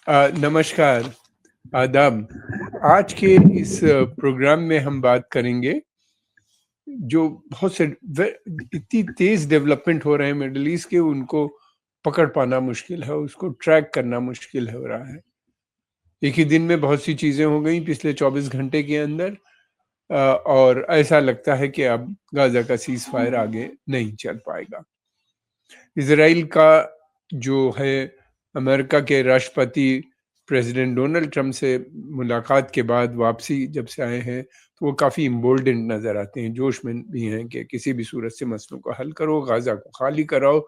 नमस्कार, आदाब। आज के इस प्रोग्राम में हम बात करेंगे जो बहुत से इतनी तेज़ डेवलपमेंट हो रहे हैं मिडल ईस्ट के, उनको पकड़ पाना मुश्किल है, उसको ट्रैक करना मुश्किल हो रहा है। एक ही दिन में बहुत सी चीज़ें हो गई पिछले 24 घंटे के अंदर, और ऐसा लगता है कि अब गाज़ा का सीज़ फायर आगे नहीं चल पाएगा। इज़राइल का जो है, अमेरिका के राष्ट्रपति प्रेसिडेंट डोनाल्ड ट्रंप से मुलाकात के बाद वापसी जब से आए हैं, तो वो काफ़ी एम्बोल्डेंड नज़र आते हैं, जोश में भी हैं कि किसी भी सूरत से मसलों को हल करो, गाज़ा को खाली कराओ,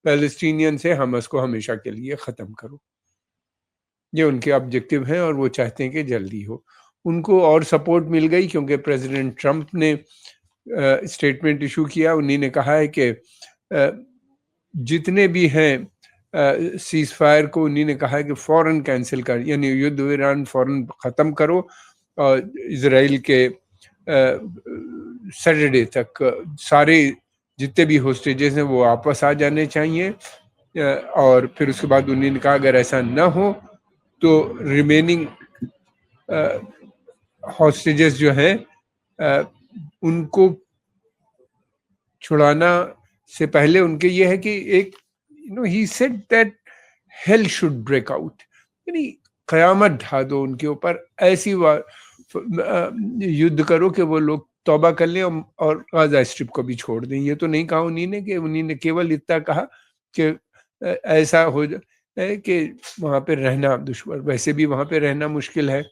पैलेस्टीनियन से हमास को हमेशा के लिए ख़त्म करो। ये उनके ऑब्जेक्टिव हैं और वो चाहते हैं कि जल्दी हो। उनको और सपोर्ट मिल गई क्योंकि प्रेसिडेंट ट्रंप ने स्टेटमेंट इशू किया। उन्हीं ने कहा है कि जितने भी हैं सीज़ फायर को, उन्हीं ने कहा है कि फ़ौरन कैंसिल कर, यानी युद्ध विराम फ़ौरन ख़त्म करो और इज़राइल के सैटरडे तक सारे जितने भी होस्टेजेस हैं वो वापस आ जाने चाहिए। और फिर उसके बाद उन्हीं ने कहा अगर ऐसा न हो तो रिमेनिंग हॉस्टेजेस जो हैं उनको छुड़ाना से पहले उनके ये है कि एक ही said that hell should break out, यानी कयामत ढा दो उनके ऊपर, ऐसी युद्ध करो कि वो लोग तौबा कर लें और गाजा स्ट्रिप को भी छोड़ दें। ये तो नहीं कहा उन्हीं ने, कि उन्हीं ने केवल इतना कहा कि ऐसा हो जाए कि वहाँ पे रहना दुश्वार, वैसे भी वहाँ पे रहना मुश्किल है,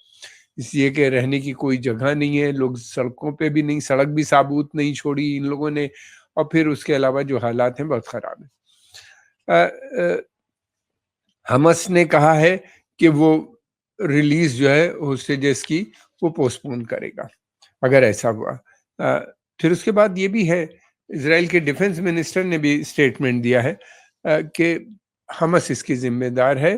इसलिए कि रहने की कोई जगह नहीं है, लोग सड़कों पे भी नहीं, सड़क भी साबूत नहीं छोड़ी इन लोगों ने, और फिर उसके अलावा जो हालात हैं बहुत ख़राब हैं। हमास ने कहा है कि वो रिलीज जो है होस्टेजेस की वो पोस्टपोन करेगा अगर ऐसा हुआ। फिर उसके बाद ये भी है, इजराइल के डिफेंस मिनिस्टर ने भी स्टेटमेंट दिया है कि हमास इसकी जिम्मेदार है,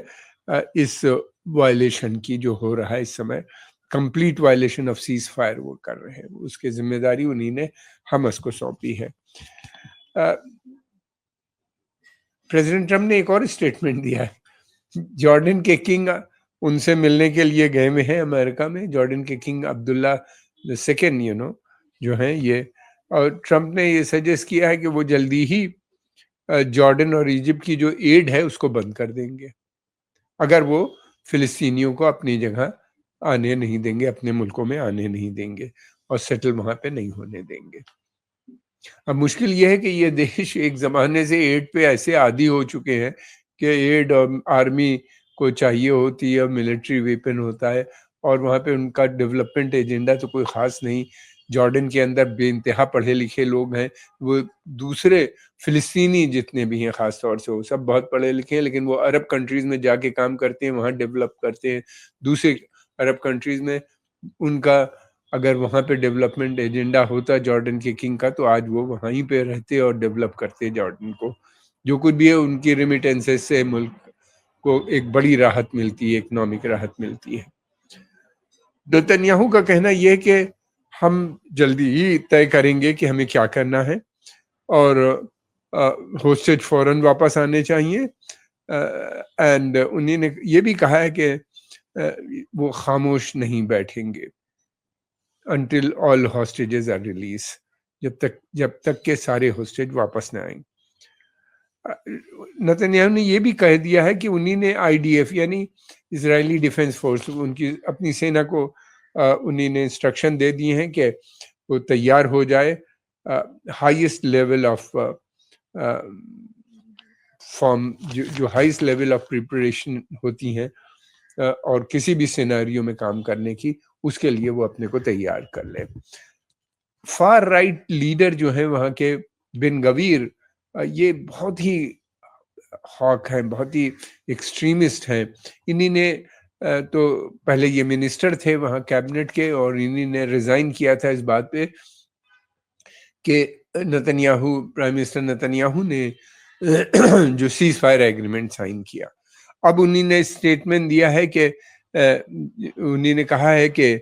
इस वायलेशन की जो हो रहा है इस समय, complete violation of cease fire वो कर रहे हैं, उसकी जिम्मेदारी उन्हीं ने हमास को सौंपी है। प्रेसिडेंट ट्रम्प ने एक और स्टेटमेंट दिया है। जॉर्डन के किंग उनसे मिलने के लिए गए हुए हैं अमेरिका में, जॉर्डन के किंग अब्दुल्ला सेकेंड जो हैं ये, और ट्रंप ने ये सजेस्ट किया है कि वो जल्दी ही जॉर्डन और इजिप्ट की जो एड है उसको बंद कर देंगे अगर वो फिलिस्तीनियों को अपनी जगह आने नहीं देंगे, अपने मुल्कों में आने नहीं देंगे और सेटल वहां पे नहीं होने देंगे। अब मुश्किल ये है कि ये देश एक ज़माने से एड पे ऐसे आदी हो चुके हैं कि एड और आर्मी को चाहिए होती है, मिलिट्री वेपन होता है, और वहाँ पे उनका डेवलपमेंट एजेंडा तो कोई ख़ास नहीं। जॉर्डन के अंदर बेइंतहा पढ़े लिखे लोग हैं, वो दूसरे फ़िलिस्तीनी जितने भी हैं ख़ास तौर से, वो सब बहुत पढ़े लिखे हैं, लेकिन वो अरब कंट्रीज़ में जाके काम करते हैं, वहाँ डेवलप करते हैं दूसरे अरब कंट्रीज़ में। उनका अगर वहाँ पे डेवलपमेंट एजेंडा होता जॉर्डन के किंग का, तो आज वो वहीं पे रहते और डेवलप करते जॉर्डन को। जो कुछ भी है उनकी रेमिटेंसेस से मुल्क को एक बड़ी राहत मिलती है, इकोनॉमिक राहत मिलती है। नेतन्याहू का कहना यह है कि हम जल्दी ही तय करेंगे कि हमें क्या करना है और होस्टेज फौरन वापस आने चाहिए। एंड उन्हीं ने ये भी कहा है कि वो खामोश नहीं बैठेंगे until all hostages are released, जब तक के सारे होस्टेज वापस न आए। नेतन्याहू ने ये भी कह दिया है कि उन्हीं ने आईडीएफ यानी इजरायली डिफेंस फोर्स, उनकी अपनी सेना को उन्हीं ने इंस्ट्रक्शन दे दिए हैं कि वो तैयार हो जाए हाईएस्ट लेवल ऑफ फॉर्म, जो हाईएस्ट लेवल ऑफ प्रिपरेशन होती हैं और किसी भी सिनेरियो में काम करने की, उसके लिए वो अपने को तैयार कर ले। फार राइट लीडर जो है वहाँ के, बिन गवीर, ये बहुत ही हॉक हैं, बहुत ही एक्सट्रीमिस्ट हैं। इन्हीं ने तो पहले ये मिनिस्टर थे वहाँ कैबिनेट के, और इन्हीं ने रिजाइन किया था इस बात पे कि नेतन्याहू, प्राइम मिनिस्टर नेतन्याहू ने जो सीज फायर एग्रीमेंट साइन किया। अब उन्हीं ने स्टेटमेंट दिया है कि उन्हीं ने कहा है कि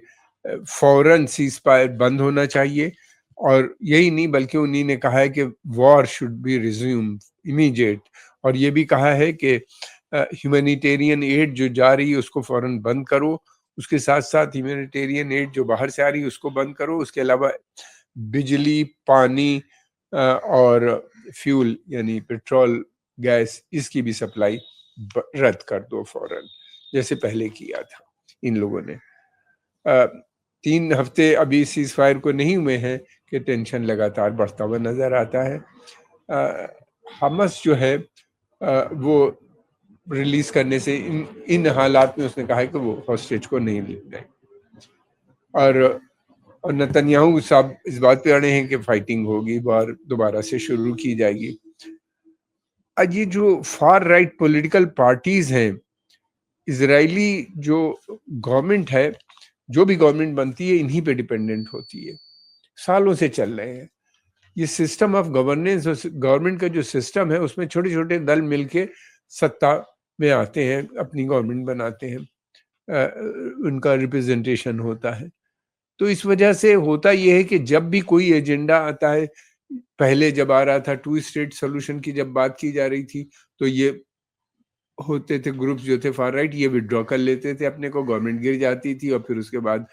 फौरन सीज फायर बंद होना चाहिए, और यही नहीं बल्कि उन्हीं ने कहा है कि war should be resume immediate, और ये भी कहा है कि ह्यूमैनिटेरियन एड जो जा रही है उसको फ़ौरन बंद करो, उसके साथ-साथ ह्यूमैनिटेरियन एड जो बाहर से आ रही है उसको बंद करो, उसके अलावा बिजली, पानी और फ्यूल यानी पेट्रोल, गैस इसकी भी सप्लाई रद्द कर दो फ़ौरन, जैसे पहले किया था इन लोगों ने। 3 हफ्ते अभी सीज़ फायर को नहीं हुए हैं कि टेंशन लगातार बढ़ता हुआ नज़र आता है। हमास जो है वो रिलीज़ करने से इन इन हालात में उसने कहा है कि वो हॉस्टेज को नहीं लेंगे। और नेतन्याहू साहब इस बात पे अड़े हैं कि फाइटिंग होगी, वार दोबारा से शुरू की जाएगी। आज ये जो फार राइट पॉलिटिकल पार्टीज हैं, इजरायली जो गवर्नमेंट है, जो भी गवर्नमेंट बनती है इन्हीं पे डिपेंडेंट होती है, सालों से चल रहे हैं। ये सिस्टम ऑफ गवर्नेंस, गवर्नमेंट का जो सिस्टम है उसमें छोटे छोटे दल मिलके सत्ता में आते हैं, अपनी गवर्नमेंट बनाते हैं, उनका रिप्रेजेंटेशन होता है। तो इस वजह से होता ये है कि जब भी कोई एजेंडा आता है, पहले जब आ रहा था टू स्टेट सोल्यूशन की जब बात की जा रही थी, तो ये होते थे ग्रुप्स जो थे फार राइट, ये विड्रॉ कर लेते थे अपने को, गवर्नमेंट गिर जाती थी और फिर उसके बाद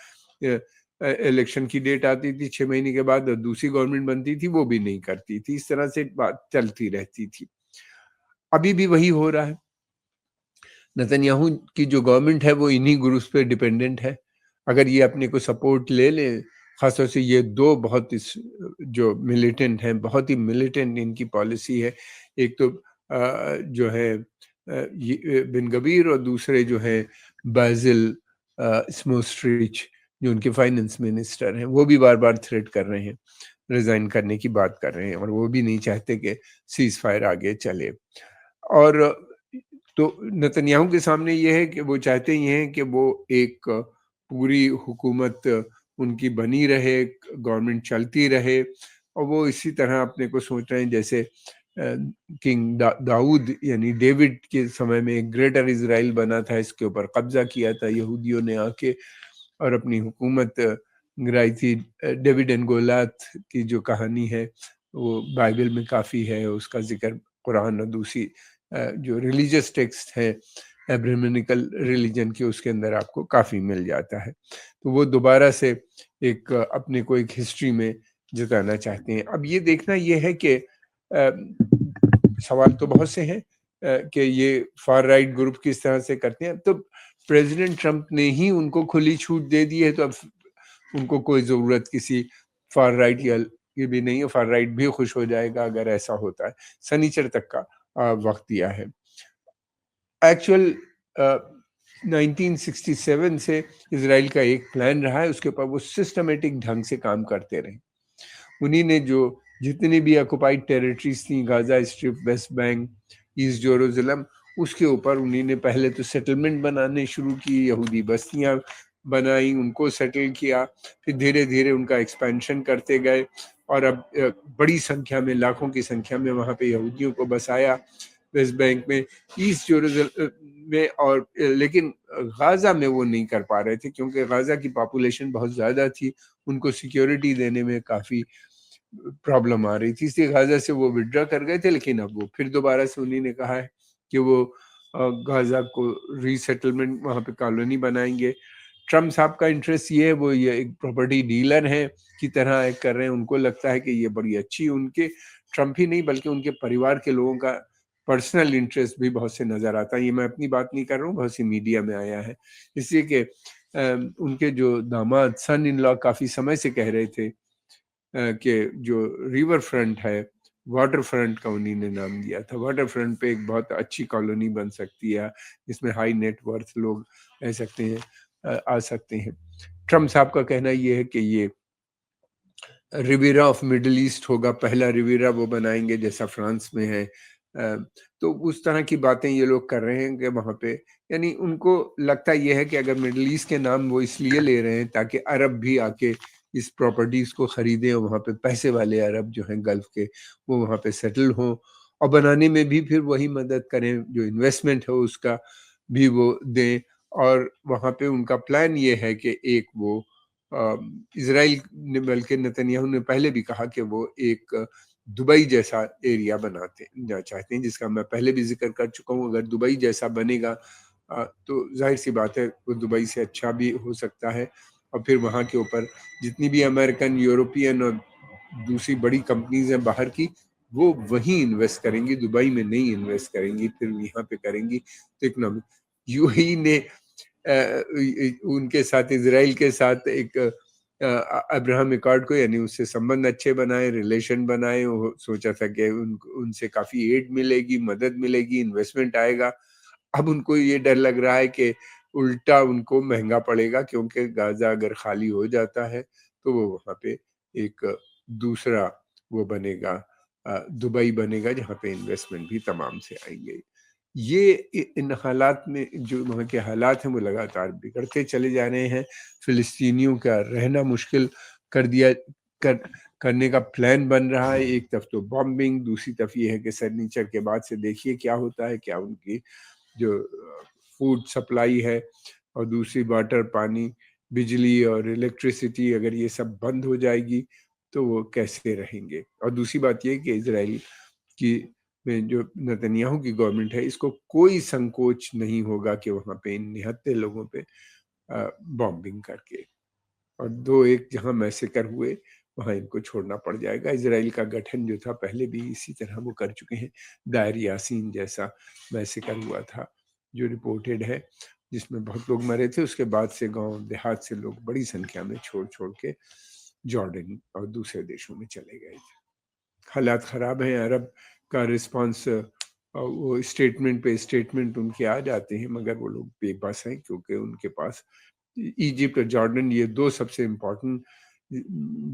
इलेक्शन की डेट आती थी 6 महीने के बाद और दूसरी गवर्नमेंट बनती थी, वो भी नहीं करती थी। इस तरह से बात चलती रहती थी। अभी भी वही हो रहा है। नेतन्याहू की जो गवर्नमेंट है वो इन्हीं ग्रुप्स पे डिपेंडेंट है। अगर ये अपने को सपोर्ट ले ले, खासतौर से ये दो बहुत इस जो मिलिटेंट हैं, बहुत ही मिलिटेंट इनकी पॉलिसी है। एक तो जो है बिन गबीर और दूसरे जो है बाजिल स्मोस्ट्रिच, जो उनके फाइनेंस मिनिस्टर हैं, वो भी बार बार थ्रेट कर रहे हैं, रिजाइन करने की बात कर रहे हैं और वो भी नहीं चाहते कि सीज फायर आगे चले। और तो नेतन्याहू के सामने ये है कि वो चाहते ये हैं कि वो एक पूरी हुकूमत उनकी बनी रहे, गवर्नमेंट चलती रहे, और वो इसी तरह अपने को सोच रहे हैं जैसे किंग दाऊद यानी डेविड के समय में एक ग्रेटर इज़राइल बना था, इसके ऊपर कब्जा किया था यहूदियों ने आके और अपनी हुकूमत गिराई थी। डेविड एंड गोलाथ की जो कहानी है वो बाइबल में काफ़ी है, उसका जिक्र कुरान और दूसरी जो रिलीजियस टेक्स्ट है एब्राह्मनिकल रिलीजन के, उसके अंदर आपको काफ़ी मिल जाता है। तो वो दोबारा से एक अपने को एक हिस्ट्री में जताना चाहते हैं। अब ये देखना ये है कि सवाल तो बहुत से हैं कि ये फार राइट ग्रुप किस तरह से करते हैं। तो प्रेसिडेंट ट्रंप ने ही उनको खुली छूट दे दी है, तो अब उनको कोई ज़रूरत किसी फार राइट या ये भी नहीं है। फार राइट भी खुश हो जाएगा अगर ऐसा होता है। शनिचर तक का वक्त दिया है। एक्चुअल 1967 से इसराइल का एक प्लान रहा है, उसके ऊपर वो सिस्टमेटिक ढंग से काम करते रहे। उन्हीं ने जो जितनी भी ऑक्युपाइड टेरिटरीज थी, Gaza strip, West Bank, east Jerusalem, उसके ऊपर उन्हीं ने पहले तो सेटलमेंट बनाने शुरू की, यहूदी बस्तियां बनाई, उनको सेटल किया, फिर धीरे धीरे उनका एक्सपेंशन करते गए और अब बड़ी संख्या में, लाखों की संख्या में वहाँ पे यहूदियों को बसाया वेस्ट बैंक में, ईस्ट जेरूसलम में। और लेकिन गाजा में वो नहीं कर पा रहे थे क्योंकि गाजा की पॉपुलेशन बहुत ज़्यादा थी, उनको सिक्योरिटी देने में काफ़ी प्रॉब्लम आ रही थी, इसलिए गाजा से वो विड्रॉ कर गए थे। लेकिन अब वो फिर दोबारा से उन्हीं ने कहा है कि वो गाजा को रीसेटलमेंट, वहाँ पे कॉलोनी बनाएंगे। ट्रम्प साहब का इंटरेस्ट ये है, वो ये एक प्रॉपर्टी डीलर है की तरह एक कर रहे हैं। उनको लगता है कि ये बड़ी अच्छी, उनके ट्रम्प ही नहीं बल्कि उनके परिवार के लोगों का पर्सनल इंटरेस्ट भी बहुत से नजर आता है। ये मैं अपनी बात नहीं कर रहा हूँ, बहुत सी मीडिया में आया है। इसलिए कि उनके जो दामाद सन इन लॉ काफी समय से कह रहे थे कि जो रिवर फ्रंट है, वाटर फ्रंट का उन्हीं ने नाम दिया था। वाटर फ्रंट पे एक बहुत अच्छी कॉलोनी बन सकती है जिसमें हाई नेट वर्थ लोग रह सकते हैं, आ सकते हैं। ट्रम्प साहब का कहना ये है कि ये रिविरा ऑफ मिडिल ईस्ट होगा, पहला रिविरा वो बनाएंगे जैसा फ्रांस में है। तो उस तरह की बातें ये लोग कर रहे हैं कि वहाँ पे, यानी उनको लगता ये है कि अगर मिडिल ईस्ट के नाम वो इसलिए ले रहे हैं ताकि अरब भी आके इस प्रॉपर्टीज को खरीदें और वहाँ पे पैसे वाले अरब जो हैं गल्फ के, वो वहाँ पे सेटल हों और बनाने में भी फिर वही मदद करें, जो इन्वेस्टमेंट है उसका भी वो दें। और वहाँ पे उनका प्लान ये है कि एक वो इसराइल ने, बल्कि नेतन्याहू ने पहले भी कहा कि वो एक दुबई जैसा एरिया बनाना चाहते हैं, जिसका मैं पहले भी ज़िक्र कर चुका हूँ। अगर दुबई जैसा बनेगा तो ज़ाहिर-सी बात है वो दुबई से अच्छा भी हो सकता है, और फिर वहाँ के ऊपर जितनी भी अमेरिकन, यूरोपियन और दूसरी बड़ी कंपनीज़ हैं बाहर की, वो वहीं इन्वेस्ट करेंगी, दुबई में नहीं इन्वेस्ट करेंगी, फिर यहाँ पे करेंगी। तो इकोनॉमिक यूएई ने उनके साथ, इज़राइल के साथ एक अब्राहम एकॉर्ड को, यानी उससे संबंध अच्छे बनाए, रिलेशन बनाए, वो सोचा था कि उनसे काफ़ी एड मिलेगी, मदद मिलेगी, इन्वेस्टमेंट आएगा। अब उनको ये डर लग रहा है कि उल्टा उनको महँगा पड़ेगा, क्योंकि गाज़ा अगर खाली हो जाता है, तो वो वहाँ पे एक दूसरा वो बनेगा, दुबई बनेगा, जहाँ पे इन्वेस्टमेंट भी तमाम से आएँगे। ये इन हालात में जो वहाँ के हालात हैं वो लगातार बिगड़ते चले जा रहे हैं। फ़िलिस्तीनियों का रहना मुश्किल कर दिया कर करने का प्लान बन रहा है। एक तरफ तो बॉम्बिंग, दूसरी तरफ ये है कि सन्निचर के बाद से देखिए क्या होता है, क्या उनकी जो फूड सप्लाई है, और दूसरी वाटर, पानी, बिजली और इलेक्ट्रिसिटी अगर ये सब बंद हो जाएगी, तो वो कैसे रहेंगे? और दूसरी बात ये है कि इज़राइल की में जो नेतन्याहू की गवर्नमेंट है, इसको कोई संकोच नहीं होगा कि वहाँ पे इन निहत्थे लोगों पे बॉम्बिंग करके, और 2-1 जहाँ मैसेकर हुए, वहाँ इनको छोड़ना पड़ जाएगा। इज़राइल का गठन जो था पहले भी इसी तरह वो कर चुके हैं। दायर यासीन जैसा मैसेकर हुआ था, जो रिपोर्टेड है, जिसमें बहुत लोग मरे थे। उसके बाद से गाँव देहात से लोग बड़ी संख्या में छोड़-छोड़ के जॉर्डन और दूसरे देशों में चले गए थे। हालात ख़राब हैं, अरब का रिस्पॉन्स, वो स्टेटमेंट पे स्टेटमेंट उनके आ जाते हैं, मगर वो लोग बेबस हैं, क्योंकि उनके पास इजिप्ट और जॉर्डन, ये 2 सबसे इम्पोर्टेंट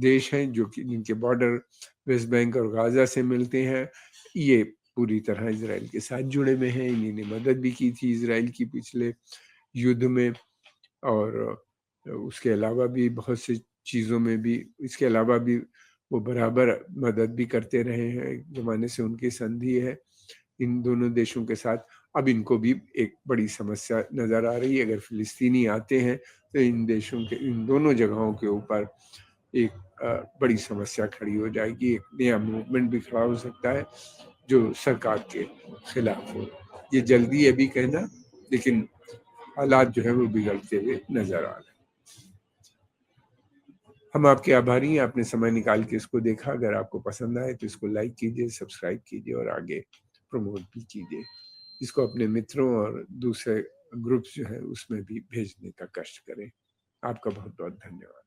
देश हैं, जो कि जिनके बॉर्डर वेस्ट बैंक और गाज़ा से मिलते हैं। ये पूरी तरह इज़राइल के साथ जुड़े हुए हैं। इन्हीं ने मदद भी की थी इज़राइल की पिछले युद्ध में, और उसके अलावा भी बहुत सी चीज़ों में भी, इसके अलावा भी वो बराबर मदद भी करते रहे हैं। एक ज़माने से उनकी संधि है इन दोनों देशों के साथ। अब इनको भी एक बड़ी समस्या नज़र आ रही है। अगर फ़िलिस्तीनी आते हैं, तो इन देशों के, इन दोनों जगहों के ऊपर एक बड़ी समस्या खड़ी हो जाएगी। एक नया मूवमेंट भी खड़ा हो सकता है, जो सरकार के खिलाफ हो। ये जल्दी है अभी कहना, लेकिन हालात जो है वो बिगड़ते हुए नज़र आ रहे हैं। हम आपके आभारी हैं, आपने समय निकाल के इसको देखा। अगर आपको पसंद आए तो इसको लाइक कीजिए, सब्सक्राइब कीजिए और आगे प्रमोट भी कीजिए। इसको अपने मित्रों और दूसरे ग्रुप्स जो हैं उसमें भी भेजने का कष्ट करें। आपका बहुत-बहुत धन्यवाद।